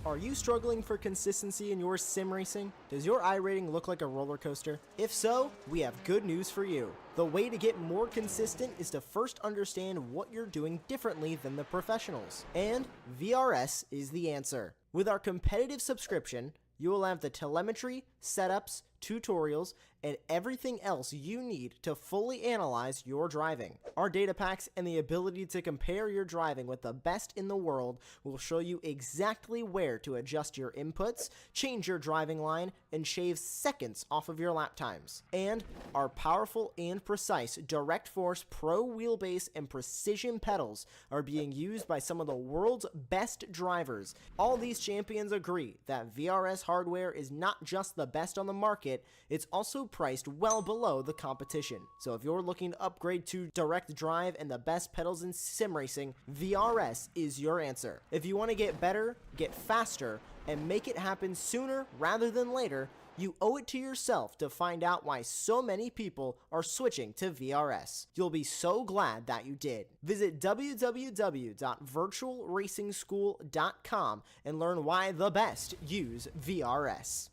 Are you struggling for consistency in your sim racing? Does your iRating look like a roller coaster? If so, we have good news for you. The way to get more consistent is to first understand what you're doing differently than the professionals. And VRS is the answer. With our competitive subscription, you will have the telemetry, setups, tutorials, and everything else you need to fully analyze your driving. Our data packs and the ability to compare your driving with the best in the world will show you exactly where to adjust your inputs, change your driving line, and shave seconds off of your lap times. And our powerful and precise Direct Force Pro wheelbase and precision pedals are being used by some of the world's best drivers. All these champions agree that VRS hardware is not just the best on the market, it's also priced well below the competition. So if you're looking to upgrade to direct drive and the best pedals in sim racing, VRS is your answer. If you want to get better, get faster, and make it happen sooner rather than later, you owe it to yourself to find out why so many people are switching to VRS. You'll be so glad that you did. Visit www.virtualracingschool.com and learn why the best use VRS.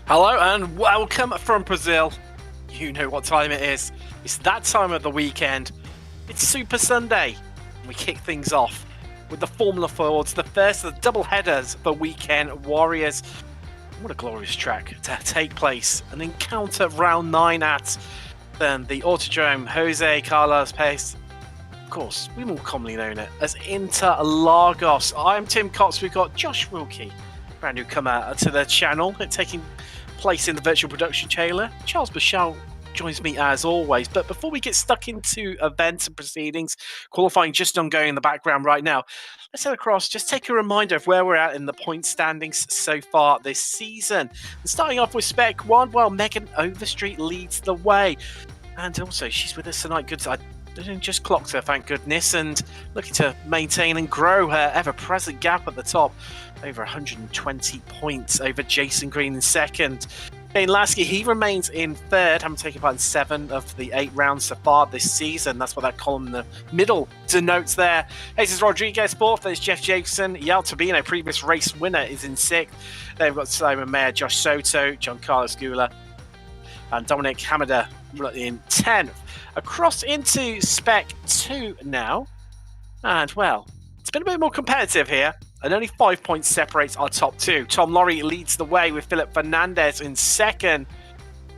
Hello and welcome from Brazil. You know what time it is. It's that time of the weekend. It's Super Sunday. We kick things off with the Formula Fords, the first of the double headers for Weekend Warriors. What a glorious track to take place and encounter round 9 at the Autodrome Jose Carlos Pace. Of course, we more commonly known it as Interlagos. I'm Tim Cox. We've got Josh Wilkie, brand new comer to the channel, taking place in the virtual production trailer. Charles Bashal joins me as always. But before we get stuck into events and proceedings, qualifying just ongoing in the background right now, let's head across, just take a reminder of where we're at in the point standings so far this season. And starting off with Spec 1, well, Megan Overstreet leads the way. And also, she's with us tonight. Good, I didn't just clocked her, thank goodness, and looking to maintain and grow her ever-present gap at the top. Over 120 points over Jason Green in second. Dane Lasky, he remains in third, having taken part in 7 of the 8 rounds so far this season. That's what that column in the middle denotes there. Jesus Rodriguez fourth. There's Jeff Jacobson. Yal Turbino, previous race winner, is in 6th. They've got Simon Mayer, Josh Soto, John Carlos Gula, and Dominic Hamada in 10th. Across into Spec 2 now. And, well, it's been a bit more competitive here. And only 5 points separates our top 2. Tom Laurie leads the way with Philip Fernandez in 2nd.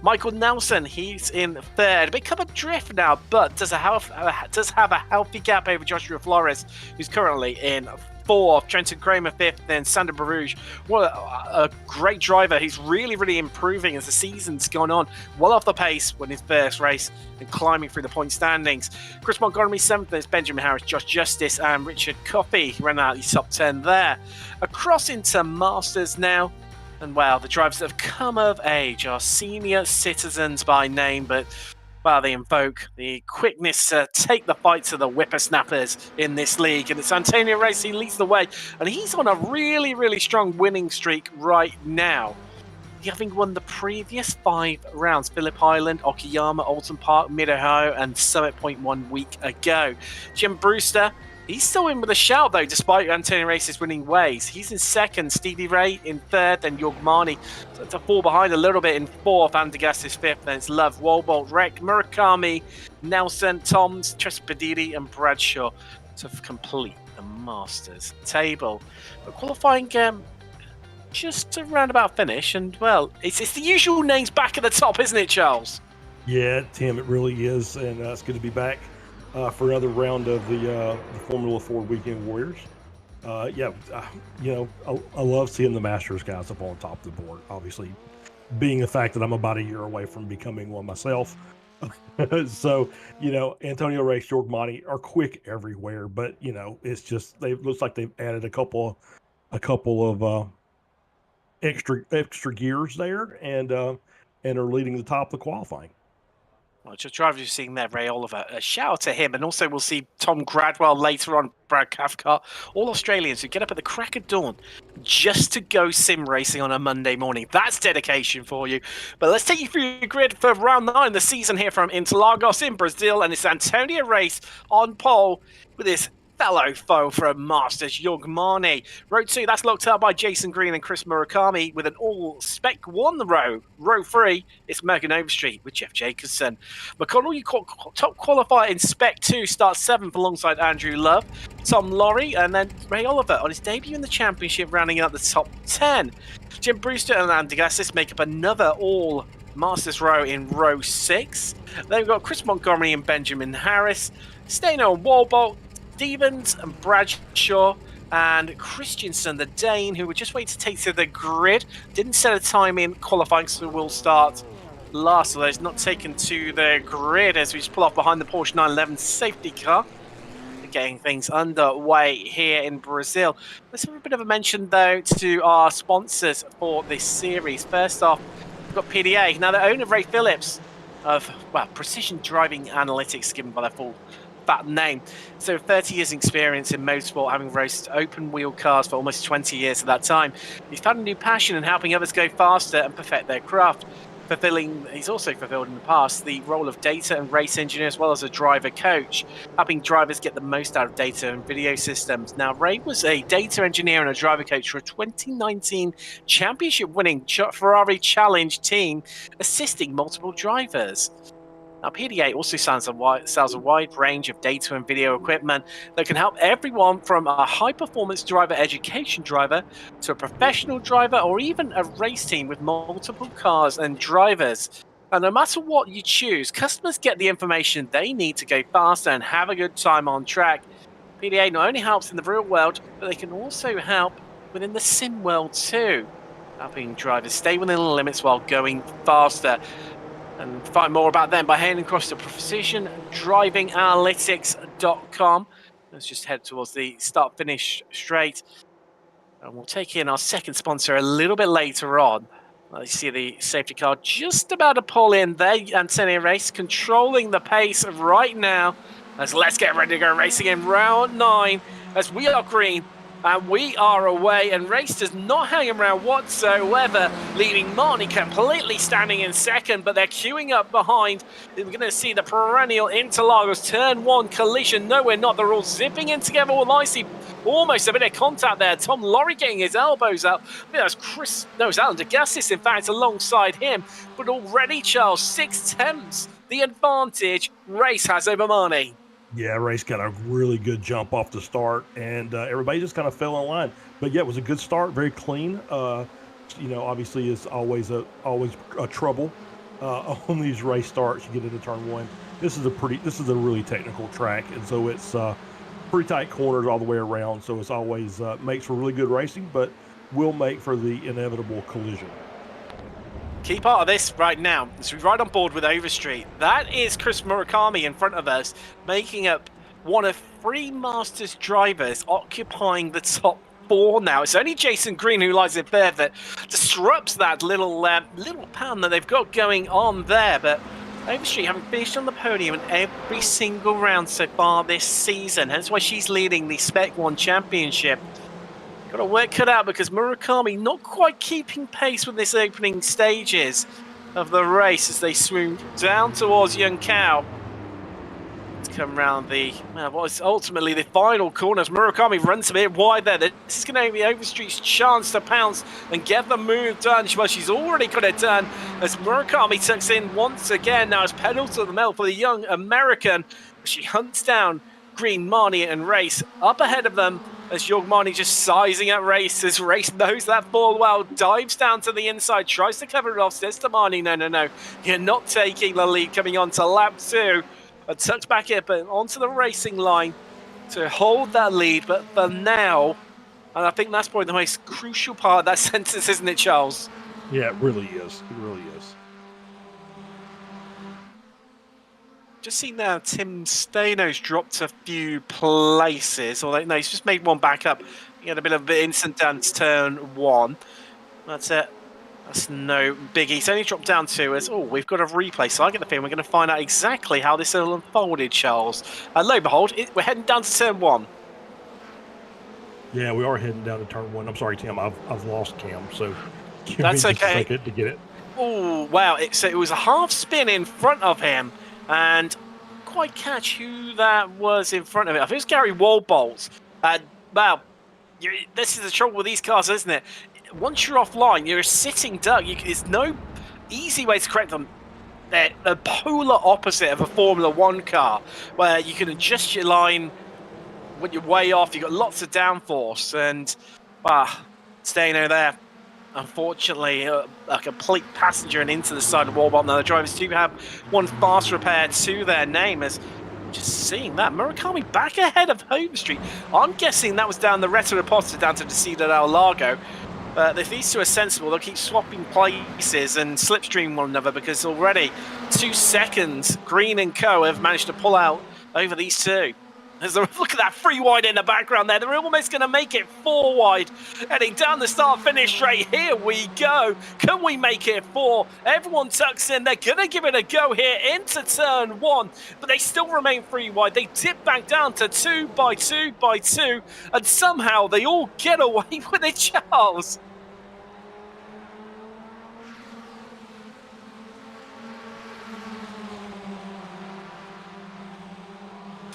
Michael Nelson, he's in 3rd. A bit come adrift now, but does have a healthy gap over Joshua Flores, who's currently in 4th. Trenton Kramer 5th, then Sander Barouge. What a great driver. He's really, really improving as the season's gone on. Well off the pace when his first race and climbing through the point standings. Chris Montgomery 7th, there's Benjamin Harris, Josh Justice, and Richard Coffey ran out the top 10 there. Across into Masters now. And well, the drivers that have come of age are senior citizens by name, but well, they invoke the quickness to take the fight to the whippersnappers in this league. And it's Antonio Racing leads the way. And he's on a really, really strong winning streak right now. Having won the previous 5 rounds, Phillip Island, Okayama, Alton Park, Mid-Ohio, and Summit Point 1 week ago. Jim Brewster, he's still in with a shout, though, despite Antonio Race's winning ways. He's in 2nd, Stevie Ray in 3rd, and Jorg Marni to fall behind a little bit in 4th. Andegas is 5th, then it's Love, Walbolt, Rek, Murakami, Nelson, Toms, Trespadidi, and Bradshaw to complete the Masters table. But qualifying just around about finish, and well, it's the usual names back at the top, isn't it, Charles? Yeah, Tim, it really is, and it's good to be back for another round of the Formula Ford Weekend Warriors. I love seeing the Masters guys up on top of the board. Obviously, being the fact that I'm about a year away from becoming one myself. So, Antonio Race, Jorg Monty are quick everywhere, but it's just looks like they've added a couple of extra gears there, and are leading the top of the qualifying. Well, just drivers you've seen there, Ray Oliver, a shout out to him. And also we'll see Tom Gradwell later on, Brad Cathcart, all Australians who get up at the crack of dawn just to go sim racing on a Monday morning. That's dedication for you. But let's take you through the grid for round 9 of the season here from Interlagos in Brazil. And it's Antonio Race on pole with his fellow foe from Masters, Yogmani. Row 2, that's locked up by Jason Green and Chris Murakami with an all-spec 1 row. Row 3, it's Megan Overstreet with Jeff Jacobson. McConnell, you top qualifier in Spec 2, starts 7th alongside Andrew Love, Tom Laurie, and then Ray Oliver on his debut in the championship, rounding out the top 10. Jim Brewster and Andy Gassis make up another all Masters row in row 6. Then we've got Chris Montgomery and Benjamin Harris, Steno and Walbolt, Stevens and Bradshaw, and Christensen, the Dane, who were just waiting to take to the grid. Didn't set a time in qualifying, so will start last of those not taken to the grid as we just pull off behind the Porsche 911 safety car. Getting things underway here in Brazil. Let's have a bit of a mention, though, to our sponsors for this series. First off, we've got PDA. Now, the owner, Ray Phillips, of, Precision Driving Analytics, given by their full that name. So 30 years experience in motorsport, having raced open wheel cars for almost 20 years at that time. He's found a new passion in helping others go faster and perfect their craft. He's also fulfilled in the past the role of data and race engineer as well as a driver coach, helping drivers get the most out of data and video systems. Now, Ray was a data engineer and a driver coach for a 2019 championship-winning Ferrari Challenge team, assisting multiple drivers. Now, PDA also sells a wide range of data and video equipment that can help everyone from a high-performance driver education driver to a professional driver or even a race team with multiple cars and drivers. And no matter what you choose, customers get the information they need to go faster and have a good time on track. PDA not only helps in the real world, but they can also help within the sim world too, helping drivers stay within the limits while going faster. And find more about them by heading across to precisiondrivinganalytics.com. Let's just head towards the start-finish straight. And we'll take in our second sponsor a little bit later on. You see the safety car just about to pull in there. Antonio Race controlling the pace right now. Let's get ready to go racing in round 9 as we are green. And we are away, and Race does not hang around whatsoever, leaving Marnie completely standing in second, but they're queuing up behind. We're going to see the perennial Interlagos turn 1 collision. No, we're not. They're all zipping in together. Well, I see almost a bit of contact there. Tom Laurie getting his elbows up. I think that's Alan DeGassis, in fact, alongside him. But already, Charles, 6/10 the advantage Race has over Marnie. Yeah, Race got a really good jump off the start, and everybody just kind of fell in line. But yeah, it was a good start, very clean. Obviously, it's always a trouble on these race starts. You get into turn 1. This is a really technical track, and so it's pretty tight corners all the way around. So it's always makes for really good racing, but will make for the inevitable collision. Key part of this right now is we ride on board with Overstreet. That is Chris Murakami in front of us, making up one of 3 Masters drivers occupying the top 4 now. It's only Jason Green who lies in third that disrupts that little pan that they've got going on there. But Overstreet having finished on the podium in every single round so far this season. That's why she's leading the Spec 1 Championship. Got a work cut out because Murakami not quite keeping pace with this opening stages of the race as they swoon down towards Young Cow. To come round what is ultimately the final corners. Murakami runs a bit wide there. This is going to be Overstreet's chance to pounce and get the move done. Well, she's already got it done as Murakami tucks in once again. Now it's pedal to the metal for the young American. She hunts down Green, Marnie and Race up ahead of them. As Yogmani just sizing up Race, as Race knows that full well, dives down to the inside, tries to cover it off, says to Marnie, no, you're not taking the lead coming on to lap 2. tucked back in, but onto the racing line to hold that lead. But for now, and I think that's probably the most crucial part of that sentence, isn't it, Charles? Yeah, it really is. It really is. Just seen now Tim Stano's dropped a few places. Although, no, he's just made one back up. He had a bit of an instant down to turn 1. That's it. That's no biggie. He's only dropped down 2 as, we've got a replay. So I get the feeling we're going to find out exactly how this all unfolded, Charles. Lo and behold, we're heading down to turn 1. Yeah, we are heading down to turn 1. I'm sorry, Tim. I've lost Cam, so give That's me just okay. a second to get it. Oh, wow. It was a half spin in front of him. And quite catch who that was in front of it. I think it was Gary Waldbolt. And, well, this is the trouble with these cars, isn't it? Once you're offline, you're a sitting duck. There's no easy way to correct them. They're the polar opposite of a Formula 1 car, where you can adjust your line when you're way off. You've got lots of downforce. And, Stano there. Unfortunately, a complete passenger and into the side of Wallbolt. Now the drivers do have one fast repair to their name. As just seeing that, Murakami back ahead of Home Street. I'm guessing that was down the Reta Reposta down to the Ciudad del Lago. But if these two are sensible, they'll keep swapping places and slipstream one another, because already 2 seconds, Green and Co have managed to pull out over these two. Look at that 3 wide in the background there. They're almost going to make it 4 wide. Heading down the start-finish straight. Here we go. Can we make it 4? Everyone tucks in. They're going to give it a go here into turn 1. But they still remain 3 wide. They dip back down to 2 by 2 by 2. And somehow they all get away with it, Charles.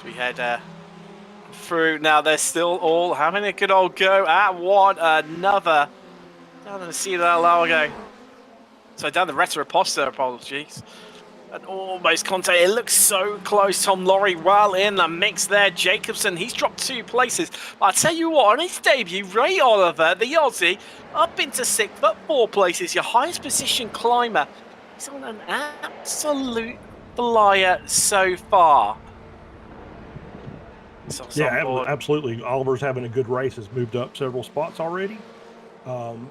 We head through now. They're still all having a good old go at one another down in the Ciudad del Lago. So down the Reta Reposta, apologies. And almost contact. It looks so close. Tom Lorry well in the mix there. Jacobson, he's dropped 2 places. But I'll tell you what, on his debut, Ray Oliver, the Aussie, up into 6th, but 4 places. Your highest position climber. He's on an absolute flyer so far. Yeah, absolutely. Oliver's having a good race. Has moved up several spots already. And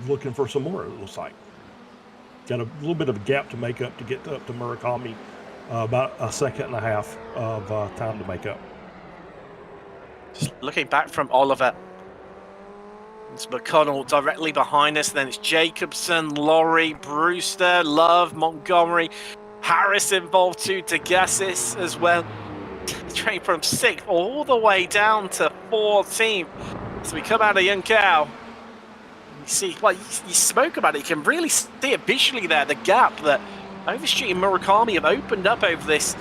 looking for some more, it looks like. Got a little bit of a gap to make up to get up to Murakami. About a second and a half of time to make up. Just looking back from Oliver. It's McConnell directly behind us. Then it's Jacobson, Laurie, Brewster, Love, Montgomery, Harris involved too, Degassis as well. Train from 6th all the way down to 14th. So we come out of Young Cow. You see, well, you spoke about it. You can really see it visually there, the gap that Overstreet and Murakami have opened up over this.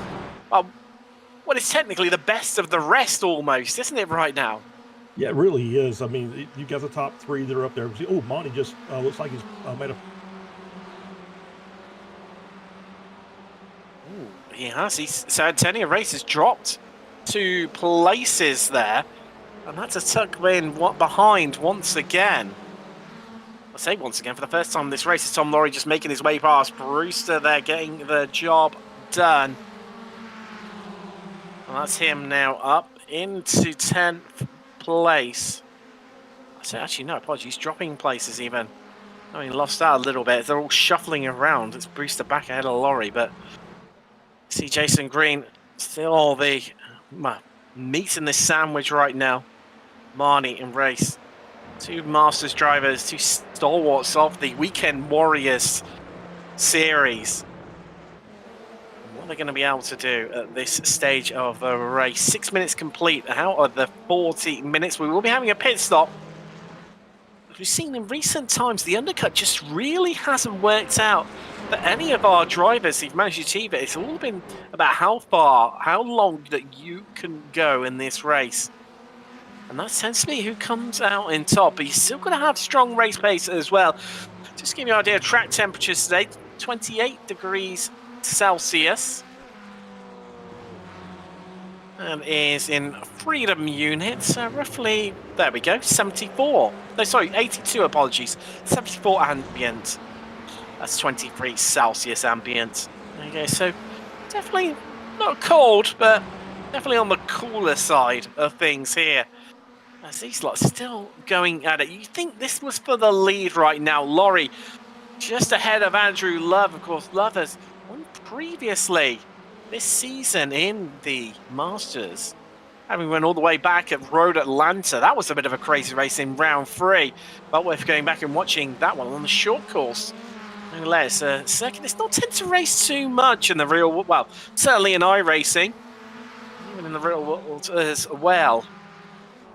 What is technically the best of the rest almost, isn't it, right now? Yeah, it really is. I mean, you got the top 3 that are up there. Oh, Monty just looks like he's made a... He has. So Antonio Race has dropped 2 places there. And that's a tuck in behind once again. I say once again, for the first time in this race, is Tom Lorry just making his way past Brewster there, getting the job done. And that's him now up into 10th place. I say, actually, no, apologies, dropping places even. I mean, lost out a little bit. They're all shuffling around. It's Brewster back ahead of Lorry, but... See Jason Green, still the meat in this sandwich right now. Marnie and Race. 2 Masters drivers, 2 stalwarts of the Weekend Warriors series. What are they going to be able to do at this stage of the race? 6 minutes complete out of the 40 minutes. We will be having a pit stop. As we've seen in recent times, the undercut just really hasn't worked out for any of our drivers who've managed to achieve it. It's all been about how long that you can go in this race. And that tends to be who comes out in top. But you're still going to have strong race pace as well. Just to give you an idea of track temperatures today, 28 degrees Celsius. And is in freedom units, roughly, there we go, 74. No, sorry, 82, apologies. 74 ambient. That's 23 Celsius ambient. There you go. So definitely not cold, but definitely on the cooler side of things here. As these lots still going at it. You think this was for the lead right now. Laurie just ahead of Andrew Love. Of course, Love has won previously this season in the Masters, having went all the way back at Road Atlanta. That was a bit of a crazy race in round 3, but worth going back and watching that one on the short course. No less. Second, it's not tend to race too much in the real world. Well, certainly in iRacing, even in the real world as well.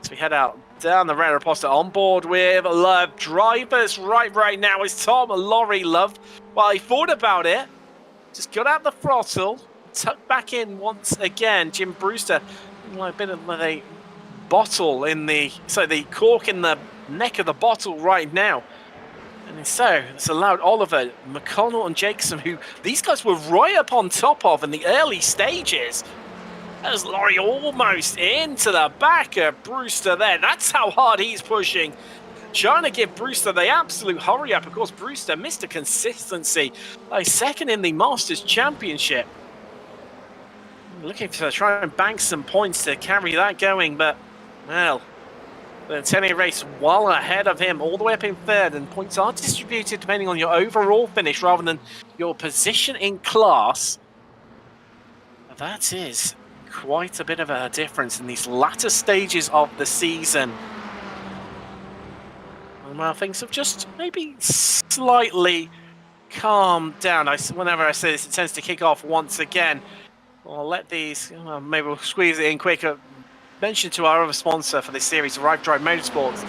As we head out down the Renner Poster on board with Love. Drivers right now is Tom Laurie Love. While he thought about it, just got out the throttle, tucked back in once again. Jim Brewster, like a bit of a bottle in the cork in the neck of the bottle right now. And so it's allowed Oliver, McConnell and Jacobson, who these guys were right up on top of in the early stages. As Laurie almost into the back of Brewster there. That's how hard he's pushing. Trying to give Brewster the absolute hurry up. Of course, Brewster, Mr. Consistency, second in the Masters Championship. Looking to try and bank some points to carry that going, but, well, the 10A race well ahead of him, all the way up in third, and points are distributed depending on your overall finish rather than your position in class. That is quite a bit of a difference in these latter stages of the season. And well, things have just maybe slightly calmed down. Whenever I say this, it tends to kick off once again. I'll let these, maybe we'll squeeze it in quicker. Mention to our other sponsor for this series, Arrive Drive Motorsports.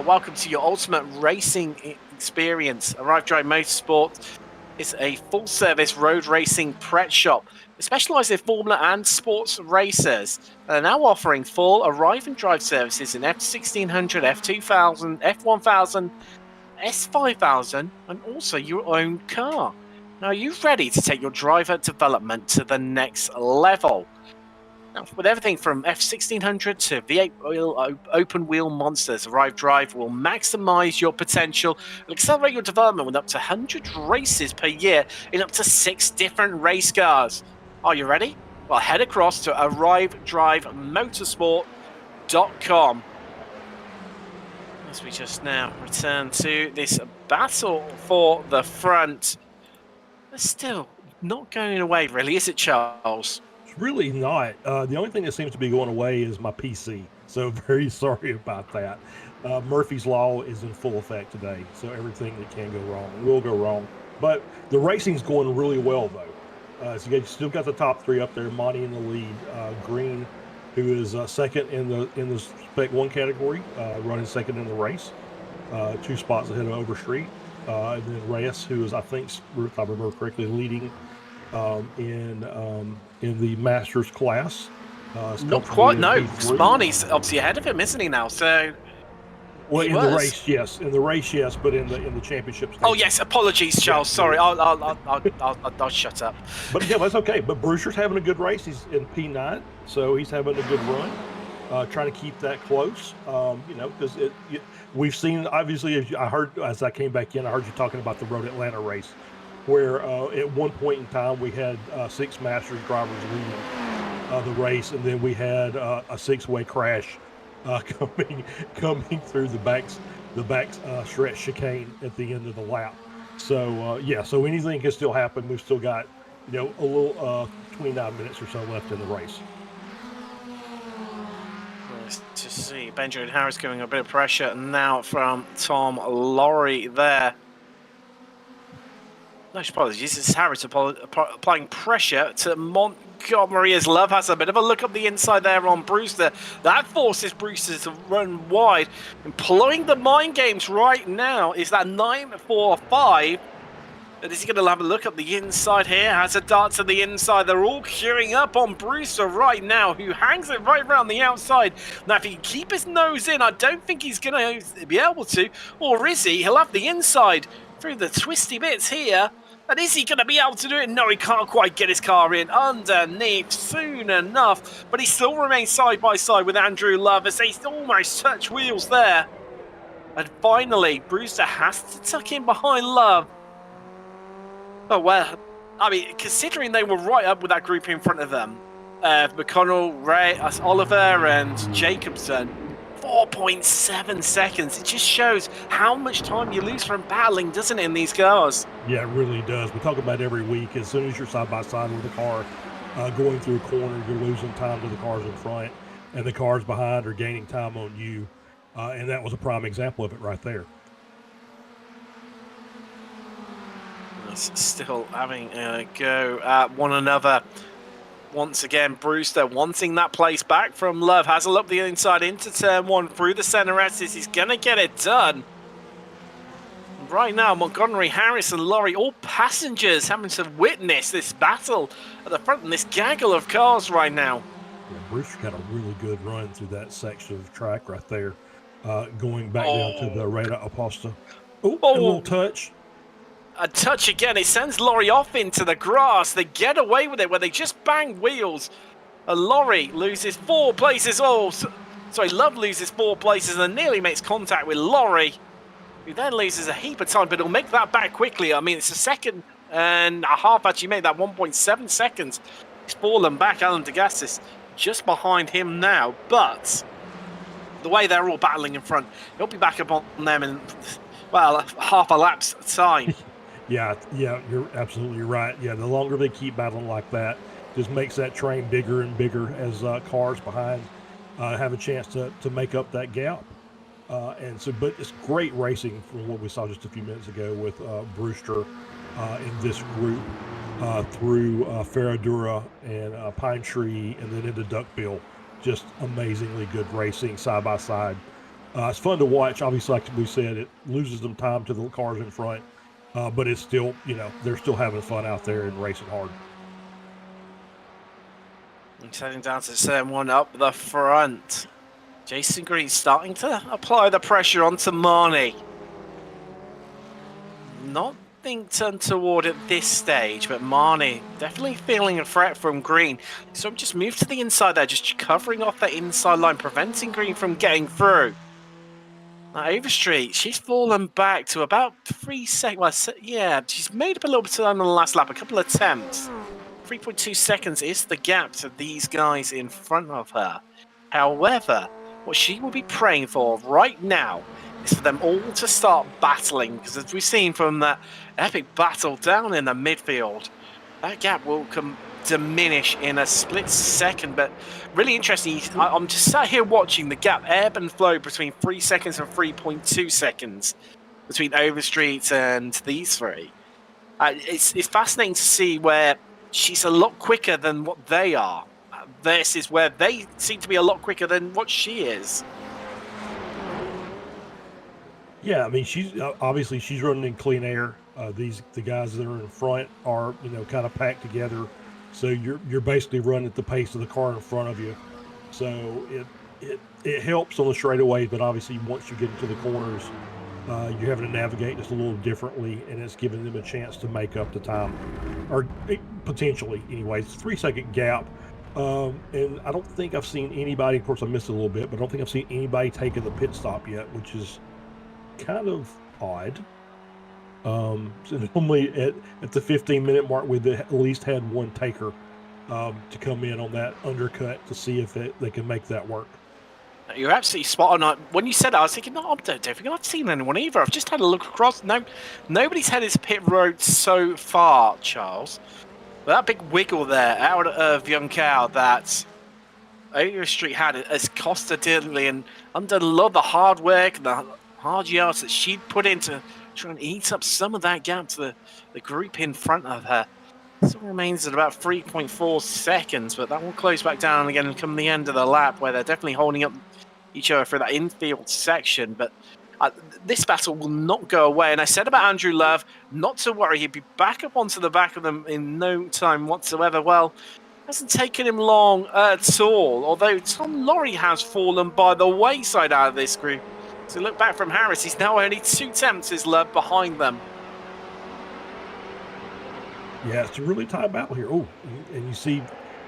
Welcome to your ultimate racing experience. Arrive Drive Motorsports is a full-service road racing prep shop. They specialise in Formula and sports racers. They're now offering full Arrive and Drive services in F1600, F2000, F1000, S5000, and also your own car. Now, are you ready to take your driver development to the next level? Now, with everything from F1600 to V8 open wheel monsters, Arrive Drive will maximise your potential and accelerate your development with up to 100 races per year in up to 6 different race cars. Are you ready? Well, head across to ArriveDriveMotorsport.com. As we just now return to this battle for the front. It's still not going away, really, is it, Charles? It's really not. The only thing that seems to be going away is my PC. So very sorry about that. Murphy's Law is in full effect today. So everything that can go wrong will go wrong. But the racing's going really well, though. So you still got the top 3 up there. Monty in the lead. Green, who is second in the Spec 1 category, running second in the race. 2 spots ahead of Overstreet. And then Reyes, who is, I think, if I remember correctly, leading in the Masters class. Not quite, no. Sparney's obviously ahead of him, isn't he now? So, well, in the race, yes. In the race, yes, but in the championship stage. Oh yes, apologies, Charles. Yeah, sorry, I'll shut up. But yeah, that's okay. But Brewster's having a good race. He's in P9, so he's having a good run. Trying to keep that close, because we've seen, obviously, as I came back in, I heard you talking about the Road Atlanta race, where at one point in time we had 6 Masters drivers leading the race, and then we had a 6-way crash coming through the back stretch chicane at the end of the lap. So so anything can still happen. We've still got a little 29 minutes or so left in the race. To see Benjamin Harris giving a bit of pressure now from Tom Laurie there. No apologies, it's Harris applying pressure to Montgomery as Love has a bit of a look up the inside there on Brewster. That forces Brewster to run wide. Employing the mind games right now is that 9.45. And is he going to have a look up the inside here? Has a dart to the inside. They're all queuing up on Brewster right now, who hangs it right around the outside. Now, if he can keep his nose in, I don't think he's going to be able to. Or is he? He'll have the inside through the twisty bits here. And is he going to be able to do it? No, he can't quite get his car in underneath soon enough. But he still remains side by side with Andrew Love as they almost touch wheels there. And finally, Brewster has to tuck in behind Love. Oh, well, I mean, considering they were right up with that group in front of them, McConnell, Ray, Oliver, and Jacobson, 4.7 seconds. It just shows how much time you lose from battling, doesn't it, in these cars? Yeah, it really does. We talk about it every week. As soon as you're side by side with a car going through a corner, you're losing time to the cars in front, and the cars behind are gaining time on you. And that was a prime example of it right there. Still having a go at one another. Once again, Brewster wanting that place back from Love. Has a look the inside into turn one through the center S's. He's going to get it done. Right now, Montgomery, Harris, and Laurie, all passengers having to witness this battle at the front in this gaggle of cars right now. Yeah, Brewster got a really good run through that section of track right there. Going back down to the Rada Aposta. Oh, a little touch. A touch again. It sends Laurie off into the grass. They get away with it where they just bang wheels. Laurie loses 4 places. Sorry, Love loses 4 places and nearly makes contact with Laurie, who then loses a heap of time, but he'll make that back quickly. I mean, it's a second and a half actually made that 1.7 seconds. He's fallen back. Alan Degassis just behind him now, but the way they're all battling in front, he'll be back up on them in, well, half a lap's time. Yeah, you're absolutely right. Yeah, the longer they keep battling like that, just makes that train bigger and bigger as cars behind have a chance to make up that gap. And so, but it's great racing from what we saw just a few minutes ago with Brewster in this group through Ferradura and Pine Tree and then into Duckbill. Just amazingly good racing side by side. It's fun to watch. Obviously, like we said, it loses them time to the cars in front. But it's still, they're still having fun out there and racing hard. He's heading down to turn one up the front. Jason Green starting to apply the pressure onto Marnie. Nothing untoward at this stage, but Marnie definitely feeling a threat from Green. So just move to the inside there, just covering off that inside line, preventing Green from getting through. Now, Overstreet, she's fallen back to about 3 seconds. Well, yeah, she's made up a little bit of time on the last lap, a couple of attempts. 3.2 seconds is the gap to these guys in front of her. However, what she will be praying for right now is for them all to start battling, because as we've seen from that epic battle down in the midfield, that gap will diminish in a split second. But really interesting, I'm just sat here watching the gap ebb and flow between 3 seconds and 3.2 seconds between Overstreet and these three. It's fascinating to see where she's a lot quicker than what they are. This is where they seem to be a lot quicker than what she is. Yeah, I mean, she's obviously she's running in clean air. The guys that are in front are kind of packed together. So you're basically running at the pace of the car in front of you. So it helps on the straightaways, but obviously once you get into the corners, you're having to navigate just a little differently, and it's giving them a chance to make up the time, or potentially anyways. 3 second gap, and I don't think I've seen anybody. Of course, I missed it a little bit, but I don't think I've seen anybody taking the pit stop yet, which is kind of odd. So normally at the 15-minute mark, we've at least had one taker to come in on that undercut to see if they can make that work. You're absolutely spot on. When you said that, I was thinking, no, I don't think I've seen anyone either. I've just had a look across. No, nobody's had his pit road so far, Charles. But that big wiggle there out of Young Cow that Overstreet had has cost her dearly, and under a lot of the hard work and the hard yards that she'd put in to try and eat up some of that gap to the group in front of her. Still remains at about 3.4 seconds, but that will close back down again and come the end of the lap where they're definitely holding up each other for that infield section. But this battle will not go away. And I said about Andrew Love, not to worry, he'd be back up onto the back of them in no time whatsoever. Well, it hasn't taken him long at all, although Tom Laurie has fallen by the wayside out of this group. So look back from Harris, he's now only 2 tenths his Love behind them. Yeah, it's a really tight battle here. Oh, and you see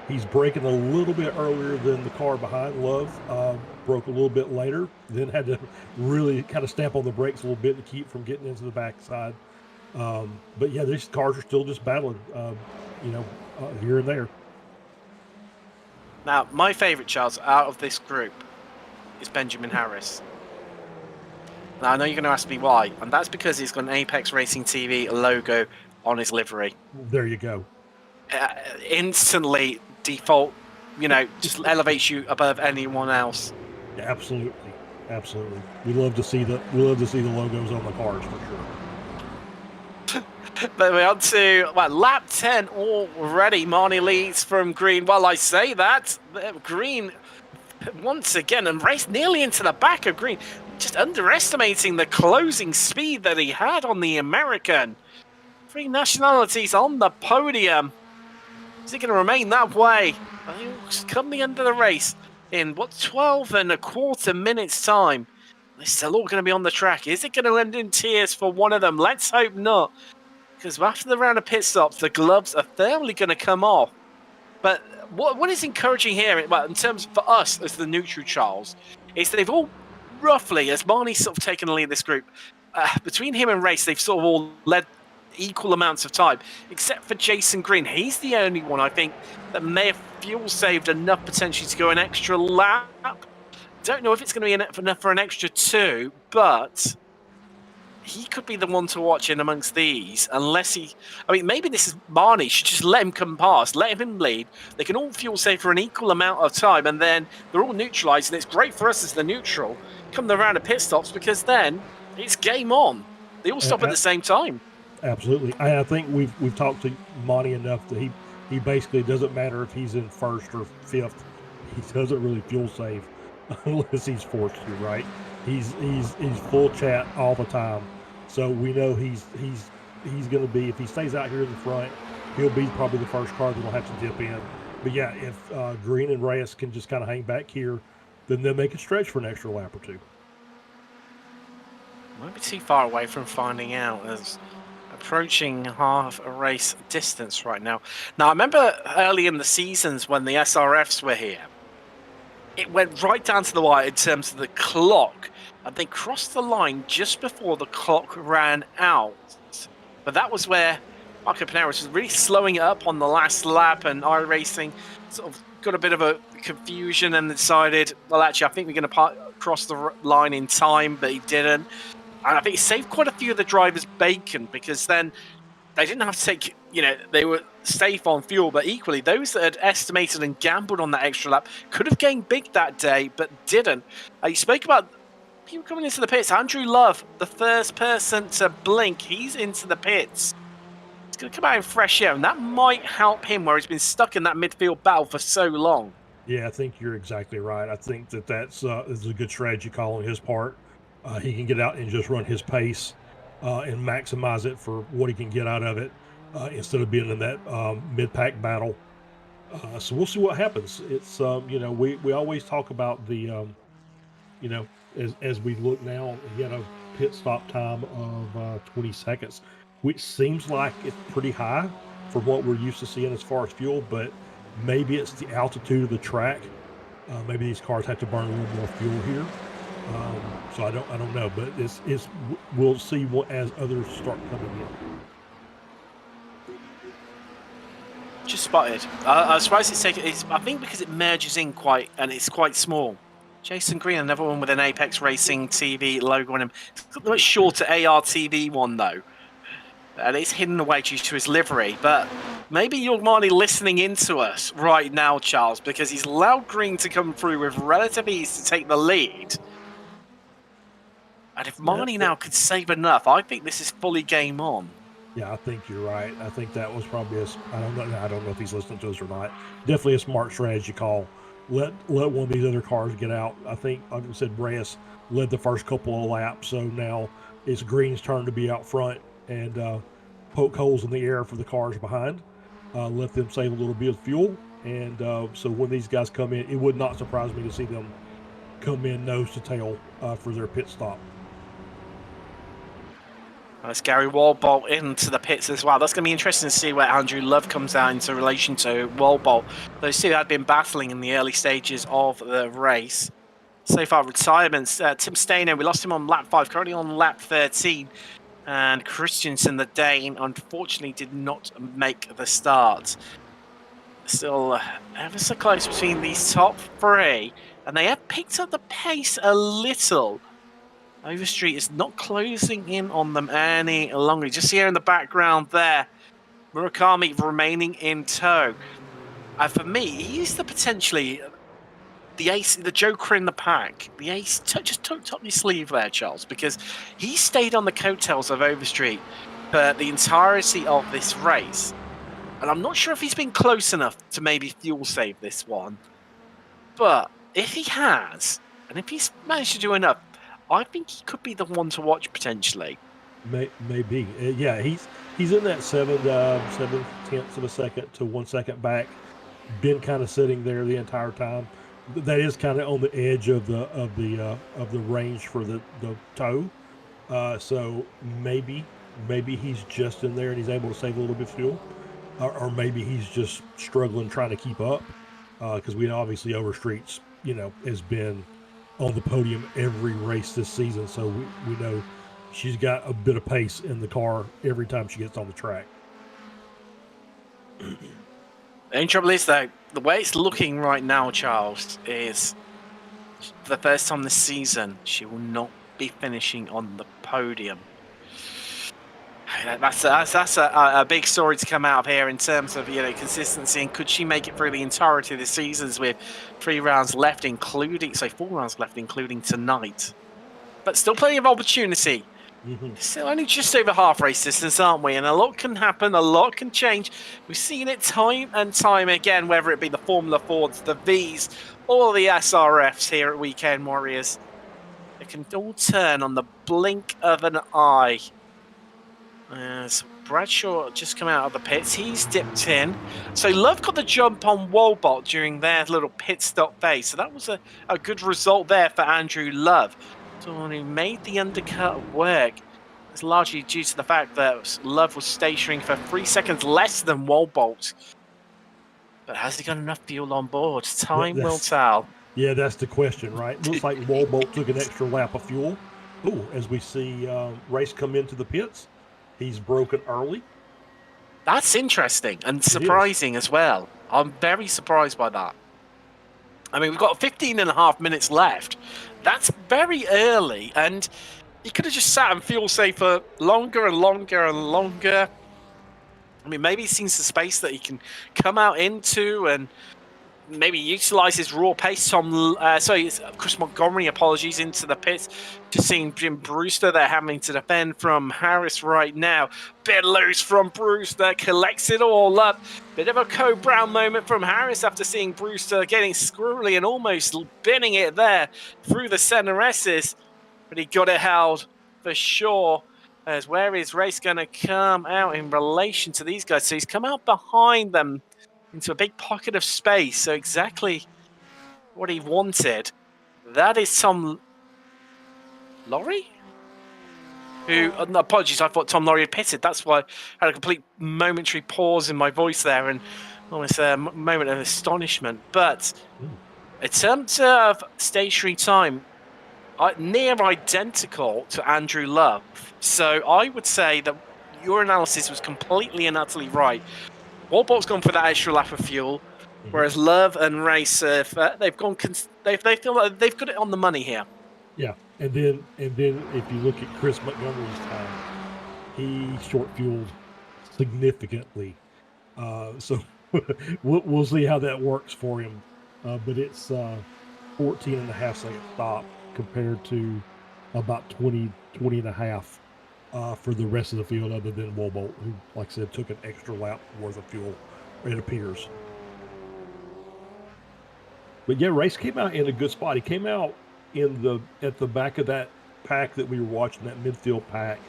he's braking a little bit earlier than the car behind Love. Broke a little bit later, then had to really kind of stamp on the brakes a little bit to keep from getting into the backside But yeah, these cars are still just battling, here and there. Now, my favourite, Charles, out of this group is Benjamin Harris. Now, I know you're going to ask me why, and that's because he's got an Apex Racing TV logo on his livery. There you go. Instantly, default, just elevates you above anyone else. Absolutely, absolutely. We love to see the logos on the cars for sure. But we're on to lap 10 already. Marnie leads from Green. Well, I say that Green once again and raced nearly into the back of Green, just underestimating the closing speed that he had on the American. 3 nationalities on the podium. Is it going to remain that way? Come the end of the race in 12 and a quarter minutes time. They're still all going to be on the track. Is it going to end in tears for one of them? Let's hope not. Because after the round of pit stops, the gloves are thoroughly going to come off. But what is encouraging here, in terms for us as the neutral, Charles, is that they've all roughly, as Marnie's sort of taken the lead in this group, between him and Race, they've sort of all led equal amounts of time, except for Jason Green. He's the only one, I think, that may have fuel saved enough potentially to go an extra lap. Don't know if it's going to be enough for an extra 2, but he could be the one to watch in amongst these, unless maybe this is Marnie should just let him come past, let him lead. They can all fuel save for an equal amount of time, and then they're all neutralized, and it's great for us as the neutral come the round of pit stops, because then it's game on. They all stop at the same time. Absolutely. I think we've talked to Monty enough that he basically doesn't matter if he's in first or fifth. He doesn't really fuel save unless he's forced to, right? He's full chat all the time. So we know he's going to be, if he stays out here in the front, he'll be probably the first car that'll have to dip in. But yeah, if Green and Reyes can just kind of hang back here, then they'll make it stretch for an extra lap or 2. Might be too far away from finding out, as approaching half a race distance right now. Now, I remember early in the seasons when the SRFs were here, it went right down to the wire in terms of the clock, and they crossed the line just before the clock ran out. But that was where Marco Panaris was really slowing it up on the last lap, and iRacing sort of got a bit of a confusion and decided, well, actually, I think we're going to cross the line in time, but he didn't. And I think it saved quite a few of the drivers' bacon, because then they didn't have to take, they were safe on fuel, but equally, those that had estimated and gambled on that extra lap could have gained big that day, but didn't. You spoke about people coming into the pits. Andrew Love, the first person to blink, he's into the pits. He's going to come out in fresh air, and that might help him where he's been stuck in that midfield battle for so long. Yeah, I think you're exactly right. I think that's is a good strategy call on his part. He can get out and just run his pace and maximize it for what he can get out of it instead of being in that mid-pack battle. So we'll see what happens. It's, we always talk about the, as we look now, he had a pit stop time of 20 seconds, which seems like it's pretty high for what we're used to seeing as far as fuel, but maybe it's the altitude of the track. Maybe these cars have to burn a little more fuel here. So I don't know, but we'll see what as others start coming in. Just spotted. I suppose it's taken. I think because it merges in it's quite small. Jason Green, another one with an Apex Racing TV logo on him. It's got the much shorter ARTV one though, and it's hidden away due to his livery. But maybe you're Marnie listening into us right now, Charles, because he's allowed Green to come through with relative ease to take the lead. And if Marnie now could save enough, I think this is fully game on. Yeah, I think you're right. I think that was probably I don't know if he's listening to us or not. Definitely a smart strategy call. Let one of these other cars get out. I think, like I said, Reyes led the first couple of laps, so now it's Green's turn to be out front and poke holes in the air for the cars behind. Let them save a little bit of fuel, and so when these guys come in, it would not surprise me to see them come in nose to tail for their pit stop. That's Gary Walbolt into the pits as well. That's going to be interesting to see where Andrew Love comes out into relation to Walbolt. Those two had been battling in the early stages of the race. So far, retirements. Tim Stainer, we lost him on lap 5, currently on lap 13. And Christensen, the Dane, unfortunately did not make the start. Still ever so close between these top three, and they have picked up the pace a little. Overstreet is not closing in on them any longer. Just here in the background there, Murakami remaining in tow. For me, he's potentially the ace, the joker in the pack. The ace just tucked up your sleeve there, Charles, because he stayed on the coattails of Overstreet for the entirety of this race. And I'm not sure if he's been close enough to maybe fuel save this one. But if he has, and if he's managed to do enough, I think he could be the one to watch potentially. Maybe. Yeah, he's in that 7/10 of a second to 1 second back. Been kind of sitting there the entire time. That is kind of on the edge of the range for the tow. So maybe he's just in there and he's able to save a little bit of fuel. Or maybe he's just struggling trying to keep up, because we know obviously Overstreet's, has been on the podium every race this season, so we know she's got a bit of pace in the car every time she gets on the track. The only trouble is, though, the way it's looking right now, Charles, is for the first time this season, she will not be finishing on the podium. That's a big story to come out of here in terms of consistency, and could she make it through the entirety of the seasons with 4 rounds left, including tonight. But still plenty of opportunity. Still only just over half race distance, aren't we? And a lot can happen, a lot can change. We've seen it time and time again, whether it be the Formula Fords, the Vs, or the SRFs here at Weekend Warriors. It can all turn on the blink of an eye. As Bradshaw just come out of the pits, he's dipped in. So Love got the jump on Wolbot during their little pit stop phase. So that was a good result there for Andrew Love. Someone who made the undercut work. It's largely due to the fact that Love was stationing for 3 seconds less than Wolbot. But has he got enough fuel on board? Time will tell. Yeah, that's the question, right? Looks like Wolbot took an extra lap of fuel. Ooh, as we see Race come into the pits. He's broken early. That's interesting and surprising as well. I'm very surprised by that. I mean, we've got 15 and a half minutes left. That's very early, and he could have just sat and fuel safe for longer and longer and longer. I mean, maybe he's seen some space that he can come out into and maybe utilize his raw pace. Chris Montgomery, apologies, into the pits. Just seeing Jim Brewster there having to defend from Harris right now. Bit loose from Brewster, collects it all up. Bit of a Code Brown moment from Harris after seeing Brewster getting squirrely and almost binning it there through the center S's. But he got it held for sure. As where is Race going to come out in relation to these guys? So he's come out behind them into a big pocket of space. So exactly what he wanted. That is Tom Laurie? Who, no, apologies, I thought Tom Laurie had pitted. That's why I had a complete momentary pause in my voice there and almost a moment of astonishment. But in terms of stationary time, near identical to Andrew Love. So I would say that your analysis was completely and utterly right. Wolbot's gone for that extra lap of fuel, whereas Love and Race they've gone. They feel like they've got it on the money here. Yeah, and then if you look at Chris Montgomery's time, he short fueled significantly. So we'll see how that works for him. But it's 14 and a half second stop compared to about 20 and a half for the rest of the field, other than Wolbot, who, like I said, took an extra lap worth of fuel, it appears. But yeah, Race came out in a good spot. He came out at the back of that pack that we were watching, that midfield pack,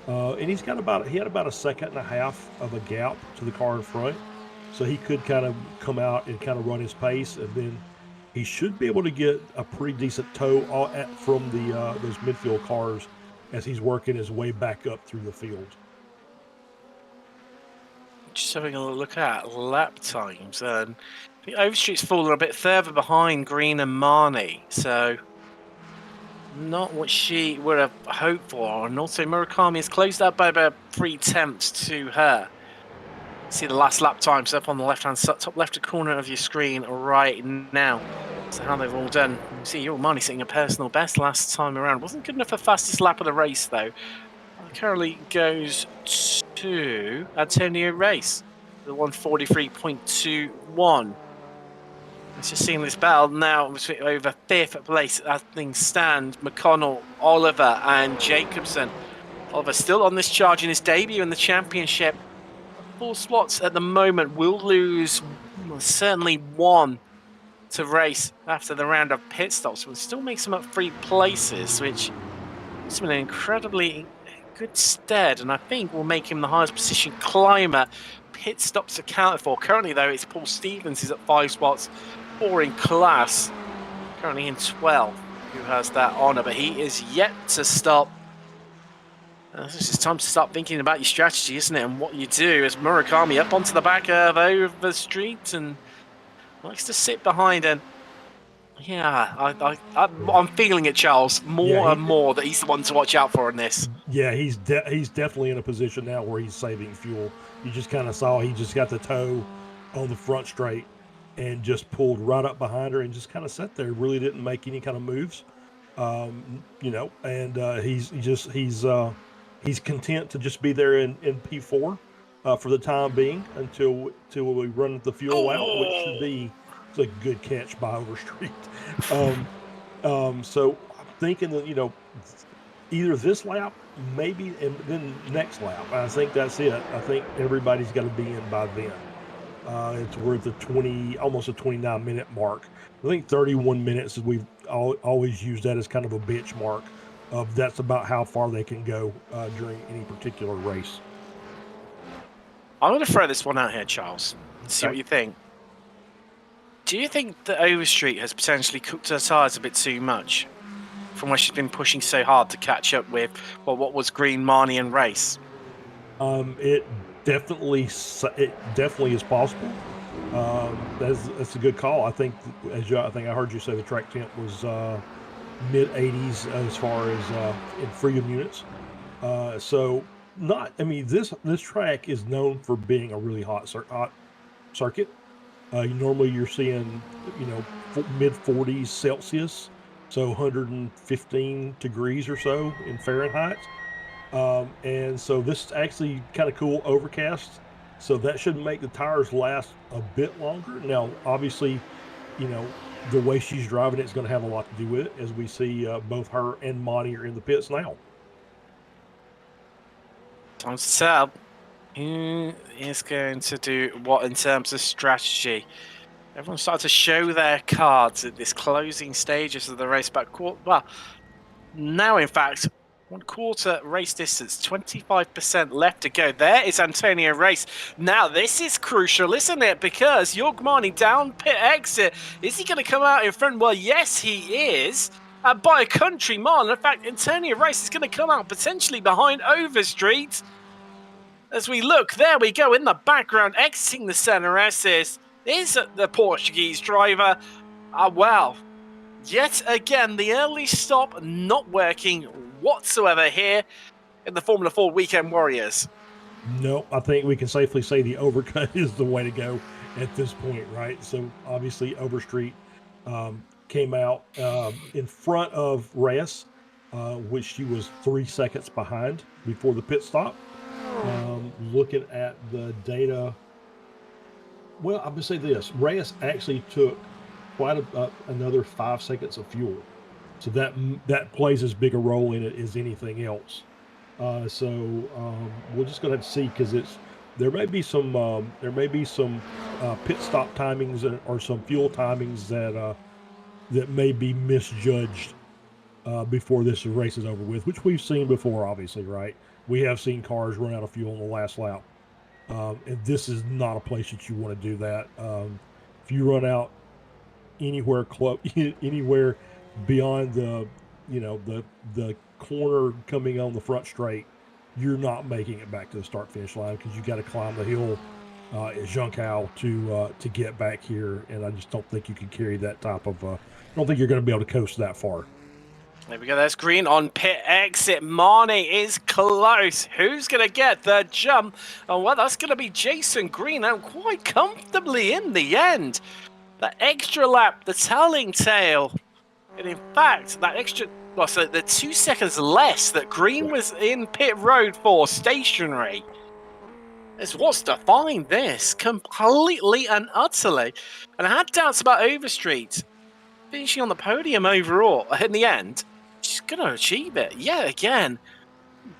and he had about a second and a half of a gap to the car in front, so he could kind of come out and kind of run his pace, and then he should be able to get a pretty decent tow from those midfield cars as he's working his way back up through the field. Just having a look at lap times, and the Overstreet's fallen a bit further behind Green and Marnie, so not what she would have hoped for. And also Murakami has closed that by about 3 attempts to her. See the last lap times up on the left-hand side, top left corner of your screen right now. So how they've all done. You see Yormani setting a personal best last time around. Wasn't good enough for fastest lap of the race though. Currently goes to Antonio Race, the 143.21. It's just seeing this battle now over 5th place as things stand. McConnell, Oliver and Jacobson. Oliver still on this charge in his debut in the championship. 4 spots at the moment. Will lose certainly 1 to Race after the round of pit stops. Will still makes him up 3 places, which puts him in an incredibly good stead, and I think will make him the highest position climber. Pit stops accounted for. Currently, though, it's Paul Stevens is at 5 spots, 4 in class. Currently in 12, who has that honour, but he is yet to stop. This is time to start thinking about your strategy, isn't it, and what you do. As Murakami up onto the back of Overstreet and likes to sit behind, and yeah, I'm feeling it, Charles, more and more that he's the one to watch out for in this. Yeah, he's definitely in a position now where he's saving fuel. You just kind of saw he just got the toe on the front straight and just pulled right up behind her and just kind of sat there. Really didn't make any kind of moves, you know. And he's content to just be there in P4 for the time being until we run the fuel out, which should be. It's a good catch by Overstreet. So I'm thinking that, you know, either this lap, maybe, and then next lap. I think that's it. I think everybody's got to be in by then. It's worth the almost a 29-minute mark. I think 31 minutes is we've always used that as kind of a benchmark of that's about how far they can go during any particular race. I'm going to throw this one out here, Charles. See what you think. Do you think that Overstreet has potentially cooked her tyres a bit too much from where she's been pushing so hard to catch up with what was Green, Marnie and Race? It definitely is possible. That's a good call. I think I heard you say the track temp was mid 80s as far as in freedom units. So this track is known for being a really hot circuit. Normally you're seeing, you know, mid 40s Celsius, so 115 degrees or so in Fahrenheit. And so this is actually kind of cool, overcast. So that should make the tires last a bit longer. Now, obviously, you know, the way she's driving it's going to have a lot to do with it, as we see both her and Monty are in the pits now. Time to tell. Who is going to do what in terms of strategy? Everyone's starting to show their cards at this closing stages of the race. Well, now in fact, 1/4 race distance, 25% left to go. There is Antonio Race. Now this is crucial, isn't it? Because Yorgmani down pit exit. Is he going to come out in front? Well, yes, he is. By a country mile. In fact, Antonio Race is going to come out potentially behind Overstreet. As we look, there we go in the background, exiting the center S's, is the Portuguese driver. Well, yet again, the early stop not working whatsoever here in the Formula 4 Weekend Warriors. No, I think we can safely say the overcut is the way to go at this point, right? So obviously Overstreet came out in front of Reyes, which she was 3 seconds behind before the pit stop. Looking at the data, well, I'm going to say this. Reyes actually took quite another 5 seconds of fuel. So that plays as big a role in it as anything else. So we're just going to have to see, because there may be some pit stop timings or some fuel timings that may be misjudged before this race is over with, which we've seen before, obviously, right? We have seen cars run out of fuel in the last lap, and this is not a place that you want to do that. If you run out anywhere beyond the corner coming on the front straight, you're not making it back to the start finish line, because you got to climb the hill at Juncal to get back here, and I just don't think you can carry that type of. I don't think you're going to be able to coast that far. There we go. There's green on pit exit. Marnie is close. Who's going to get the jump? Oh, well, that's going to be Jason Green, and quite comfortably in the end. That extra lap, the telling tale. And in fact, that extra... Well, so the 2 seconds less that Green was in pit road for stationary is what's defined this completely and utterly. And I had doubts about Overstreet finishing on the podium overall. In the end, she's going to achieve it. Yeah, again,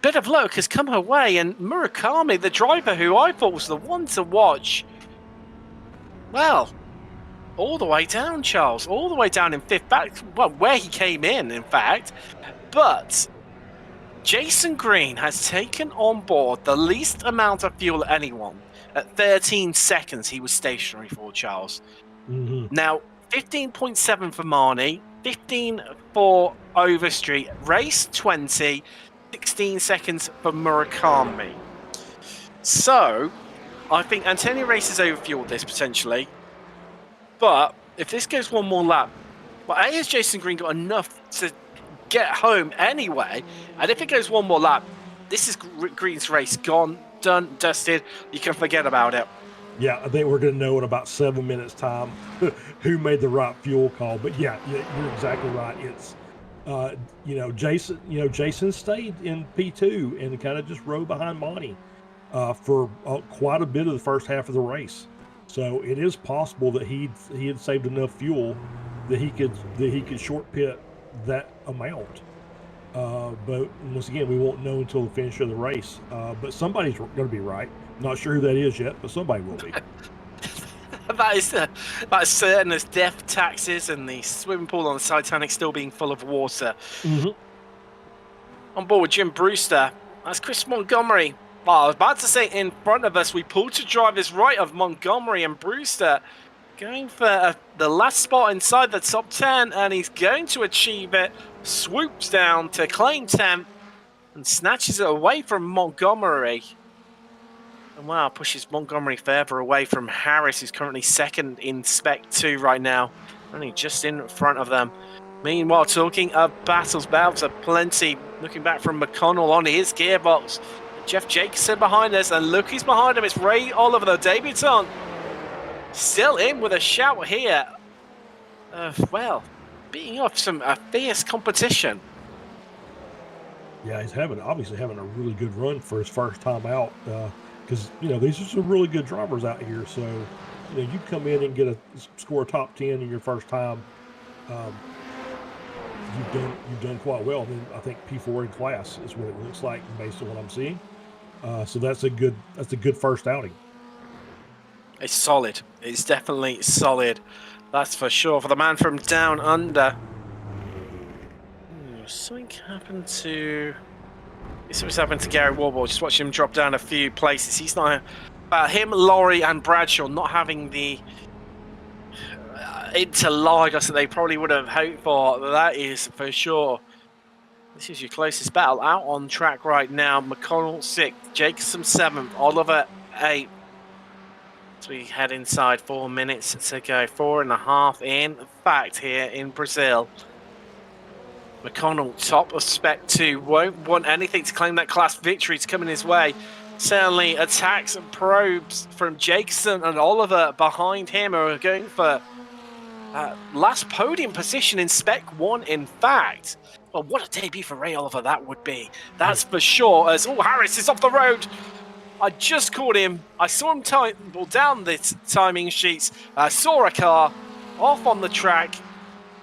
bit of luck has come her way. And Murakami, the driver who I thought was the one to watch, well, all the way down, Charles. All the way down in fifth back. Well, where he came in fact. But Jason Green has taken on board the least amount of fuel anyone. At 13 seconds, he was stationary for, Charles. Now, 15.7 for Marnie, 15 for Overstreet, race 20, 16 seconds for Murakami. So, I think Antonio Race has overfueled this potentially. But if this goes one more lap, well, A, has Jason Green got enough to get home anyway? And if it goes one more lap, this is Green's race. Gone, done, dusted. You can forget about it. Yeah, I think we're going to know in about 7 minutes' time who made the right fuel call. But yeah, you're exactly right. It's, Jason stayed in P2 and kind of just rode behind Monty for quite a bit of the first half of the race. So it is possible that he had saved enough fuel that he could short pit that amount. But once again, we won't know until the finish of the race. But somebody's going to be right. Not sure who that is yet, but somebody will be. That is certain as death taxes and the swimming pool on the Titanic still being full of water. On board Jim Brewster. That's Chris Montgomery. Well, I was about to say in front of us, we pulled to drivers right of Montgomery and Brewster. Going for the last spot inside the top 10, and he's going to achieve it. Swoops down to claim 10th and snatches it away from Montgomery. And wow, pushes Montgomery further away from Harris, who's currently second in Spec 2 right now. Only just in front of them. Meanwhile, talking of battles are plenty. Looking back from McConnell on his gearbox. Jeff Jacobson behind us, and look who's behind him. It's Ray Oliver, the debutant. Still in with a shout here. Well, beating off some fierce competition. Yeah, he's obviously having a really good run for his first time out. Because these are some really good drivers out here. So you come in and score a top 10 in your first time. You've done quite well. I mean, I think P4 in class is what it looks like based on what I'm seeing. So that's a good first outing. It's solid. It's definitely solid. That's for sure. For the man from down under. Something happened to... This was happened to Gary Warble. Just watch him drop down a few places. He's not... him, Laurie, and Bradshaw not having the Interlagos that they probably would have hoped for. That is for sure. This is your closest battle out on track right now. McConnell 6th, Jacobson 7th, Oliver 8th. As we head inside 4 minutes to go, 4.5 in fact here in Brazil. McConnell top of Spec 2, won't want anything to claim that class victory. It's coming his way. Certainly attacks and probes from Jacobson and Oliver behind him are going for last podium position in Spec 1 in fact. Well, what a debut for Ray Oliver that would be. That's for sure. As Harris is off the road. I just caught him. I saw him down the timing sheets. I saw a car off on the track,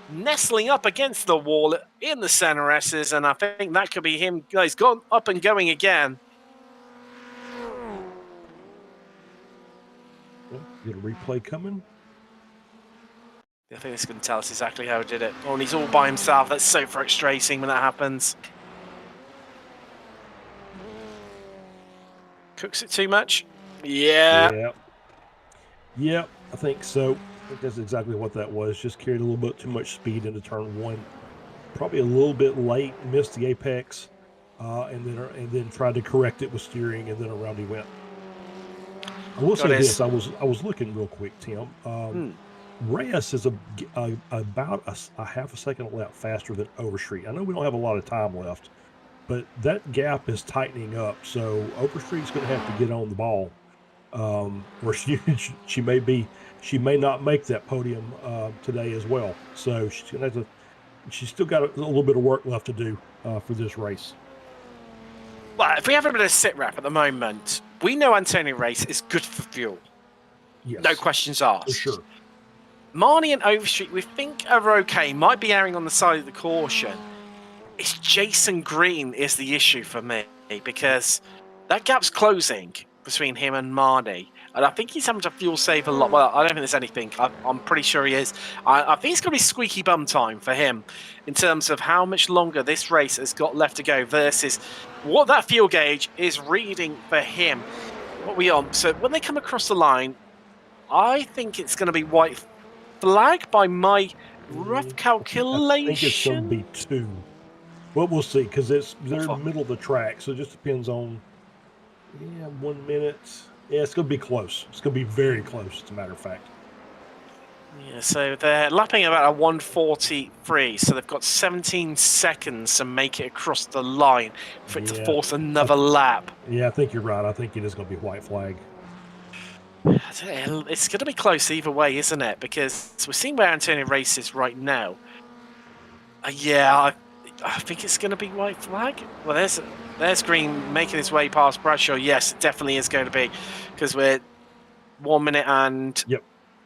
nestling up against the wall in the center S's, and I think that could be him. He's gone up and going again. Get a replay coming. I think this is going to tell us exactly how he did it. Oh, and he's all by himself. That's so frustrating when that happens. Cooks it too much? Yeah. Yeah, I think so. I think that's exactly what that was. Just carried a little bit too much speed into turn 1. Probably a little bit late, missed the apex, and then tried to correct it with steering, and then around he went. I will say this: I was looking real quick, Tim. Reyes is about a half a second lap faster than Overstreet. I know we don't have a lot of time left, but that gap is tightening up. So Overstreet's going to have to get on the ball. Or she may not make that podium today as well. So she's going to have to. She's still got a little bit of work left to do for this race. Well, if we have a bit of sit rep at the moment, we know Antonio Race is good for fuel. Yes. No questions asked. For sure. Marnie and Overstreet, we think are okay. Might be erring on the side of the caution. It's Jason Green is the issue for me, because that gap's closing between him and Marnie. And I think he's having to fuel save a lot. Well, I don't think there's anything. I'm pretty sure he is. I think it's going to be squeaky bum time for him in terms of how much longer this race has got left to go versus what that fuel gauge is reading for him. What we on? So when they come across the line, I think it's going to be white flag by my rough calculation. I think it's going to be 2. Well, we'll see, because they're in the middle of the track, so it just depends on 1 minute. Yeah, it's going to be close. It's going to be very close, as a matter of fact. Yeah, so they're lapping about a 1:43, so they've got 17 seconds to make it across the line for it to force another lap. Yeah, I think you're right. I think it is going to be white flag. It's going to be close either way, isn't it? Because we're seeing where Antonio races right now. I think it's going to be white flag. Well, there's Green making his way past Bradshaw. Yes, it definitely is going to be, because we're 1 minute and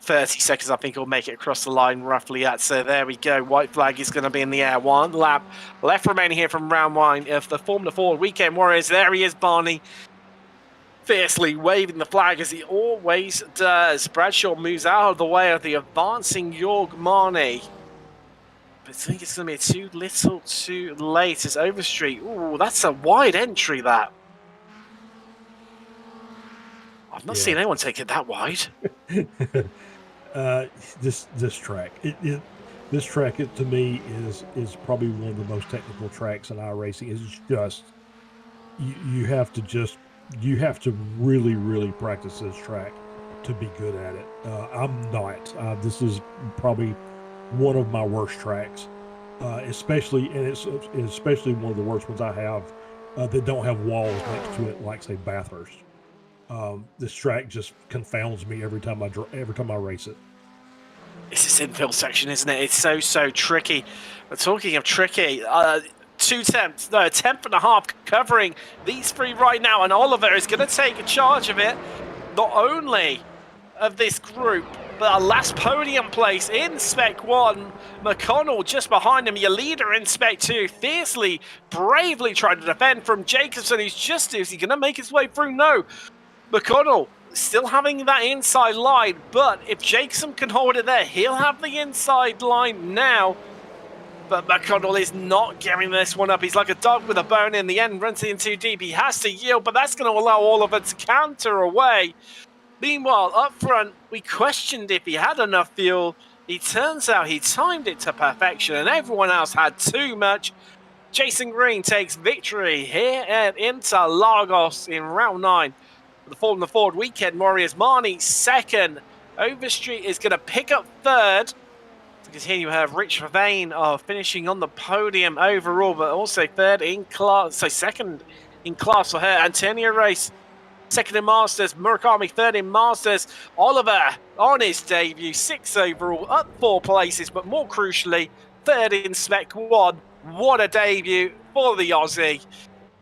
30 seconds. I think he'll make it across the line roughly at. So there we go. White flag is going to be in the air. 1 lap left remaining here from round 1 of the Formula Ford Weekend Warriors. There he is, Barney, fiercely waving the flag as he always does. Bradshaw moves out of the way of the advancing Jorg Marnie. I think it's going to be too little too late as Overstreet. Ooh, that's a wide entry, that. I've not seen anyone take it that wide. This track, this track, to me, is probably one of the most technical tracks in iRacing. It's just, you have to really practice this track to be good at it. I'm not. This is probably one of my worst tracks, especially one of the worst ones I have that don't have walls next to it, like say Bathurst. This track just confounds me every time I race it. It's this infill section, isn't it? It's so tricky. But talking of tricky, 2 tenths, no, 1.5 covering these 3 right now, and Oliver is going to take charge of it, not only of this group, but a last podium place in Spec 1. McConnell just behind him, your leader in Spec 2, fiercely, bravely trying to defend from Jacobson, who's just, is he going to make his way through? No. McConnell still having that inside line, but if Jacobson can hold it there, he'll have the inside line now. But McConnell is not giving this one up. He's like a dog with a bone in the end, runs in too deep. He has to yield, but that's going to allow Oliver to counter away. Meanwhile, up front, we questioned if he had enough fuel. It turns out he timed it to perfection, and everyone else had too much. Jason Green takes victory here at Interlagos in round 9. The Formula Ford Weekend Warriors. Marnie second. Overstreet is going to pick up third, because here you have Rich Vervain finishing on the podium overall, but also third in class, so second in class for her. Antonio Race second in Masters, Murakami third in Masters. Oliver on his debut, 6th overall, up 4 places, but more crucially, third in Spec 1. What a debut for the Aussie,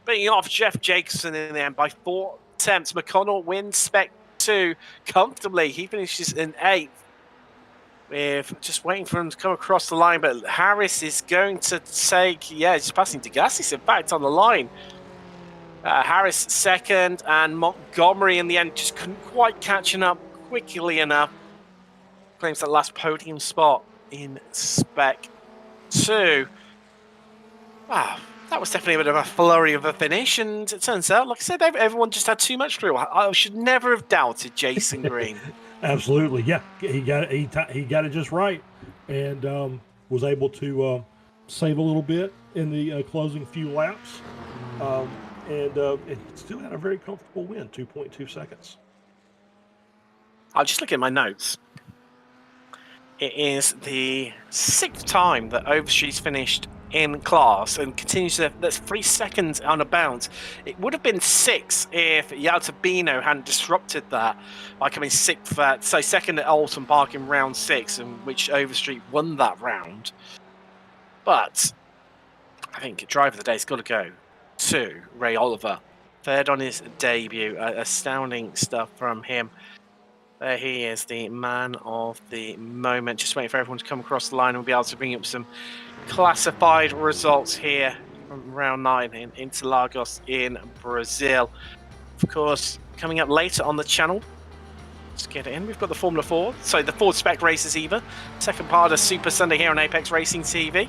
beating off Jeff Jacobson in the end by 4 attempts. McConnell wins Spec 2 comfortably. He finishes in 8th. We're just waiting for him to come across the line, but Harris is going to take, just passing Degassis, in fact, on the line. Harris second, and Montgomery in the end just couldn't quite catching up quickly enough. Claims that last podium spot in Spec 2. Wow, that was definitely a bit of a flurry of a finish, and it turns out, like I said, everyone just had too much through. I should never have doubted Jason Green. Absolutely, yeah. He got it just right, and was able to save a little bit in the closing few laps, and it still had a very comfortable win, 2.2 seconds. I'll just look at my notes. It is the 6th time that Overstreet's finished in class and continues to. That's 3 seconds on a bounce. It would have been 6 if Yaltabino hadn't disrupted that by coming 6th, so second at Alton Park in round 6, in which Overstreet won that round. But I think driver of the day's got to go to Ray Oliver. 3rd on his debut. Astounding stuff from him. There he is, the man of the moment. Just waiting for everyone to come across the line and we'll be able to bring up some classified results here from round 9 in Interlagos in Brazil. Of course, coming up later on the channel, let's get it in. We've got the Formula 4, so the Ford Spec races either. Second part of Super Sunday here on Apex Racing TV.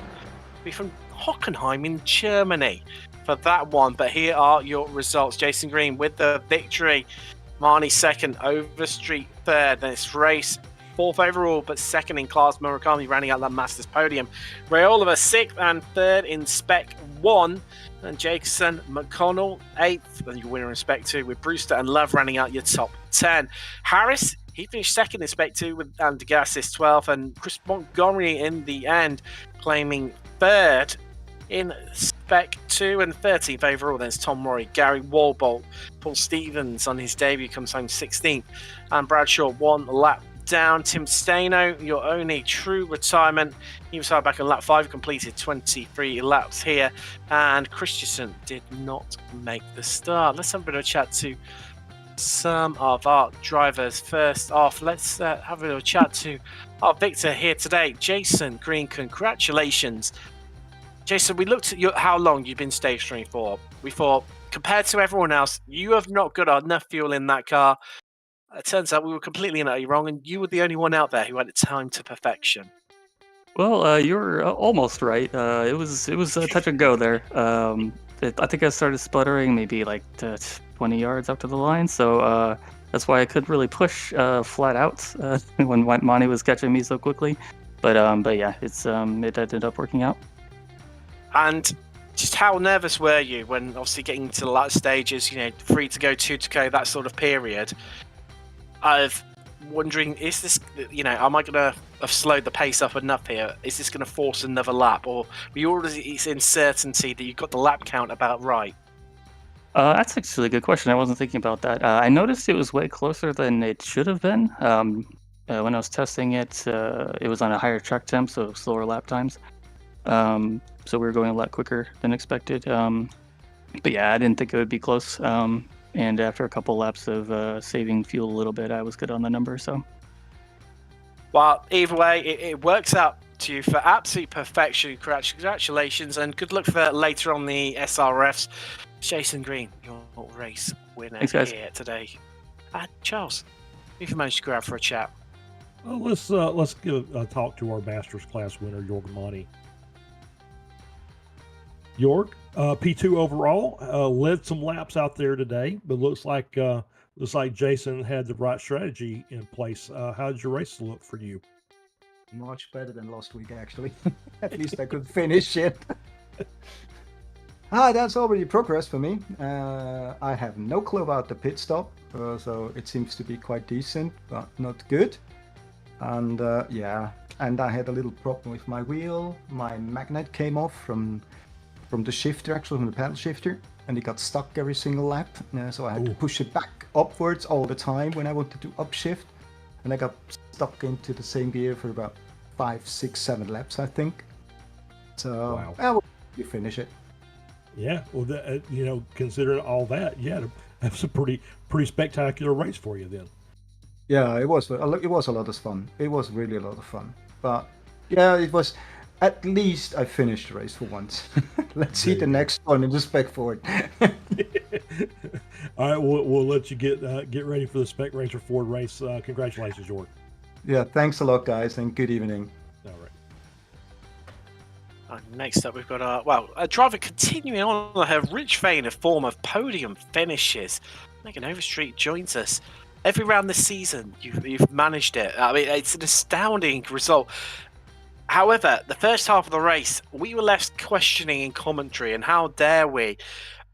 Be from Hockenheim in Germany for that one. But here are your results. Jason Green with the victory. Marnie 2nd, Overstreet 3rd. Then it's Race 4th overall, but 2nd in class. Murakami rounding out that Masters podium. Ray Oliver 6th and 3rd in Spec 1. And Jason McConnell 8th, and your winner in Spec 2 with Brewster and Love rounding out your top 10. Harris, he finished 2nd in Spec 2 with Andegassis 12th, and Chris Montgomery in the end claiming 3rd in Spec 2 and 13th overall. Then it's Tom Rory, Gary Walbolt, Paul Stevens on his debut comes home 16th, and Bradshaw 1 lap down. Tim Staino, your only true retirement, he was hard back on lap 5, completed 23 laps here, and Christensen did not make the start. Let's have a bit of a chat to some of our drivers. First off, let's have a little chat to our victor here today, Jason Green. Congratulations. Jason, we looked at how long you've been stationary for. We thought, compared to everyone else, you have not got enough fuel in that car. It turns out we were completely and utterly wrong, and you were the only one out there who had it timed to perfection. Well, you're almost right. It was a touch and go there. I think I started sputtering maybe like 20 yards after the line, so that's why I couldn't really push flat out when Monty was catching me so quickly. But yeah, it ended up working out. And just how nervous were you when obviously getting to the last stages, 3 to go, 2 to go, that sort of period, of wondering, is this, am I going to have slowed the pace up enough here? Is this going to force another lap? Or were you already in certainty that you got the lap count about right? That's actually a good question. I wasn't thinking about that. I noticed it was way closer than it should have been. When I was testing it, it was on a higher track temp, so slower lap times. So we were going a lot quicker than expected. But yeah, I didn't think it would be close. And after a couple laps of saving fuel a little bit, I was good on the number. So, well, either way, it works out to you for absolute perfection. Congratulations, and good luck for later on the SRFs. Jason Green, your race winner here today. Charles, if you managed to go out for a chat. Well, let's talk to our Masters class winner, Jorg Monty. Jorg, P2 overall, led some laps out there today, but looks like Jason had the right strategy in place. How did your race look for you? Much better than last week, actually. At least I could finish it. That's already progress for me. I have no clue about the pit stop, so it seems to be quite decent, but not good. And yeah, and I had a little problem with my wheel. My magnet came off from the shifter, actually from the pedal shifter, and it got stuck every single lap. So I had to push it back upwards all the time when I wanted to upshift, and I got stuck into the same gear for about 5, 6, 7 laps, I think. So wow. Well, you finish it. Yeah, well, considering all that, yeah, that's a pretty spectacular race for you then. Yeah, it was a lot of fun. It was really a lot of fun. But yeah, it was. At least I finished the race for once. Let's see the next one in the Spec Ford. All right, we'll let you get ready for the Spec Racer Ford race. Congratulations, Jorg. Yeah, thanks a lot, guys, and good evening. All right. Next up, we've got a driver continuing on her rich vein of form of podium finishes. Megan Overstreet joins us. Every round this season, you've managed it. I mean, it's an astounding result. However, the first half of the race, we were left questioning in commentary, and how dare we?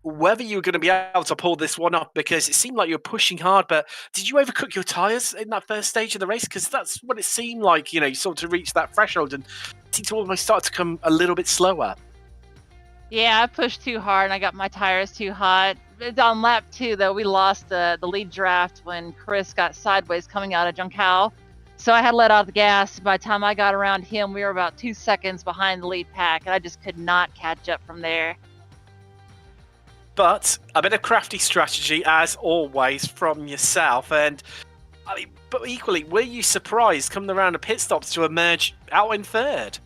whether you were going to be able to pull this one off, because it seemed like you were pushing hard, but did you overcook your tyres in that first stage of the race? Because that's what it seemed like, you sort of reached that threshold and seemed to almost start to come a little bit slower. Yeah, I pushed too hard and I got my tires too hot. On lap 2, though, we lost the lead draft when Chris got sideways coming out of Juncal. So I had to let out the gas. By the time I got around him, we were about 2 seconds behind the lead pack, and I just could not catch up from there. But a bit of crafty strategy, as always, from yourself. And but equally, were you surprised coming around the pit stops to emerge out in third?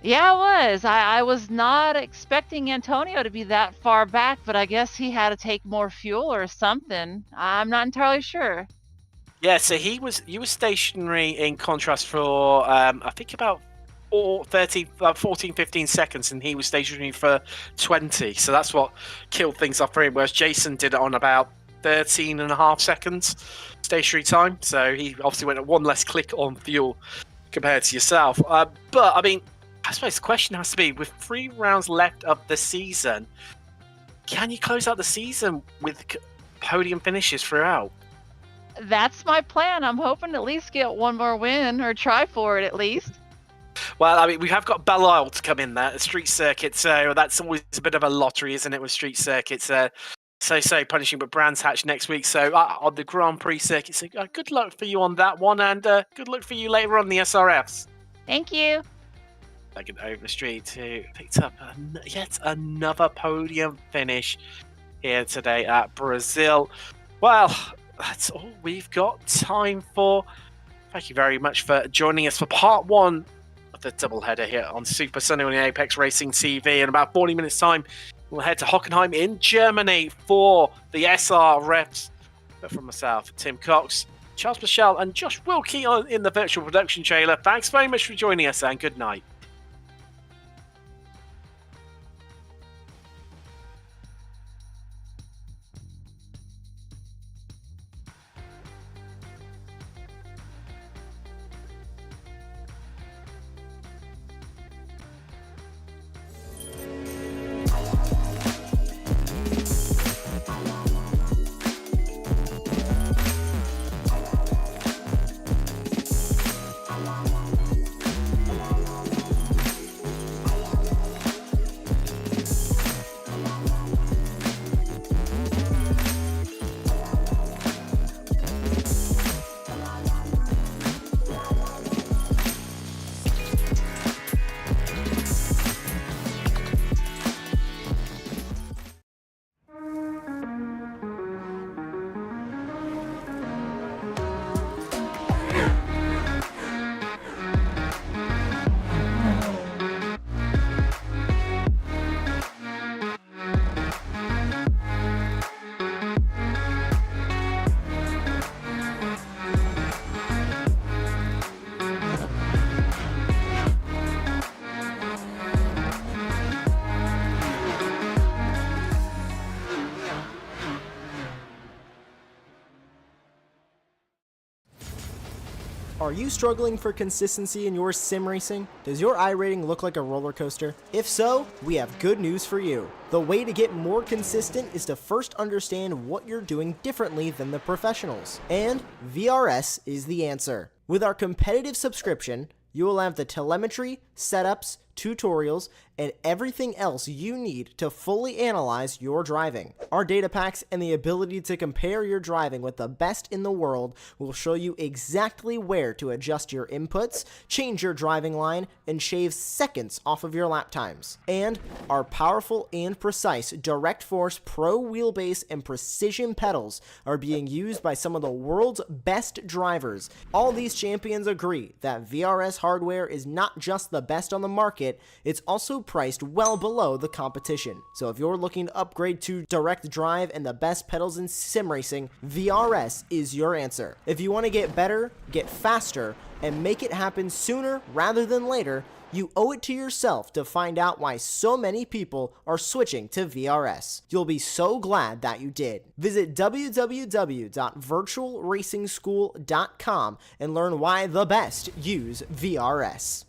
Yeah, I was. I was not expecting Antonio to be that far back, but I guess he had to take more fuel or something. I'm not entirely sure. Yeah, so you were stationary in contrast for, I think about 14, 15 seconds, and he was stationary for 20. So that's what killed things off for him, whereas Jason did it on about 13 and a half seconds stationary time. So he obviously went at one less click on fuel compared to yourself. But, I mean, I suppose the question has to be, with 3 rounds left of the season, can you close out the season with podium finishes throughout? That's my plan. I'm hoping to at least get one more win, or try for it at least. Well, I mean, we have got Belle Isle to come in there, a street circuit, so that's always a bit of a lottery, isn't it, with street circuits? So punishing, but Brands Hatch next week, so on the Grand Prix circuit. So good luck for you on that one, and good luck for you later on the SRFs. Thank you. Taking over the street to picked up yet another podium finish here today at Brazil. Well, that's all we've got time for. Thank you very much for joining us for part 1 of the doubleheader here on Super Sunday on the Apex Racing TV. In about 40 minutes' time, we'll head to Hockenheim in Germany for the SRFs. But from myself, Tim Cox, Charles Michelle, and Josh Wilkie in the virtual production trailer. Thanks very much for joining us, and good night. Are you struggling for consistency in your sim racing? Does your iRating look like a roller coaster? If so, we have good news for you. The way to get more consistent is to first understand what you're doing differently than the professionals. And VRS is the answer. With our competitive subscription, you will have the telemetry, setups, tutorials, and everything else you need to fully analyze your driving. Our data packs and the ability to compare your driving with the best in the world will show you exactly where to adjust your inputs, change your driving line, and shave seconds off of your lap times. And our powerful and precise Direct Force Pro wheelbase and precision pedals are being used by some of the world's best drivers. All these champions agree that VRS hardware is not just the best on the market, it's also priced well below the competition. So if you're looking to upgrade to direct drive and the best pedals in sim racing, VRS is your answer. If you want to get better, get faster, and make it happen sooner rather than later, you owe it to yourself to find out why so many people are switching to VRS. You'll be so glad that you did. Visit www.virtualracingschool.com and learn why the best use VRS.